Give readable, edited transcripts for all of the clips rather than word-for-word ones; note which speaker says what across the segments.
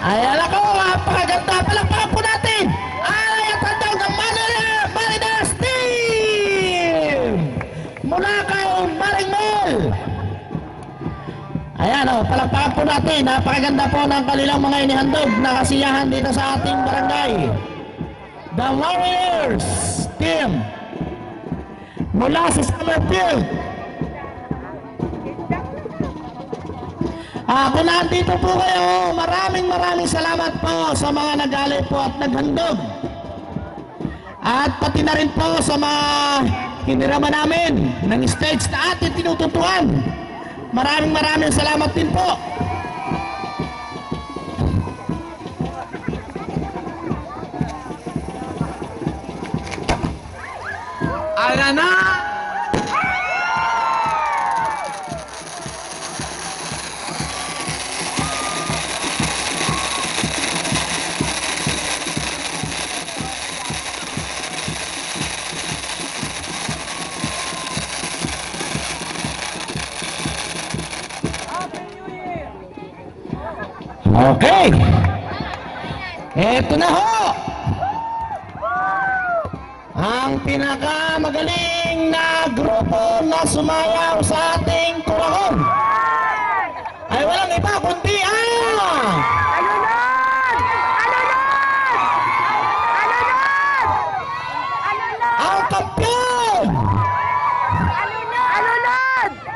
Speaker 1: Ayan ako, napakaganda. Palakpakan po natin. Ay, at handog ng Marinas Team! Mula kay Maringmol. Ayan o, palakpakan po natin. Napakaganda po ng kanilang mga inihandog na kasiyahan dito sa ating barangay. The Warriors Team mula sa Summerfield. Kung nandito po kayo, maraming salamat po sa mga nag-alay po at naghandog. At pati na rin po sa mga hinirama namin ng stage na ating tinututuan. Maraming salamat din po.
Speaker 2: Ayan na!
Speaker 1: Okay. Eto na ho. Ang pinakamagaling na grupo na sumayaw sa ating kurahon ay walang iba kundi ang kampiyon!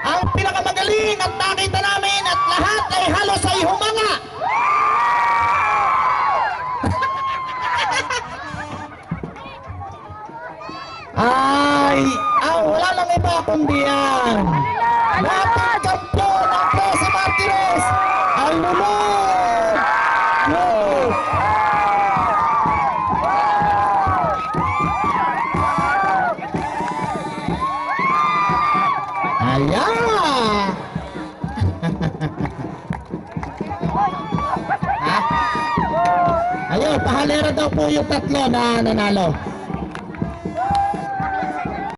Speaker 1: Ang pinakamagaling at nakita namin at lahat ay halos ay humanga. Ay, wala lang iba kundi yan. Dapat kampiyon ng Presa Martires, ang Lulod! Yes! Ayan! Ayun, pahalera daw po yung tatlo na nanalo.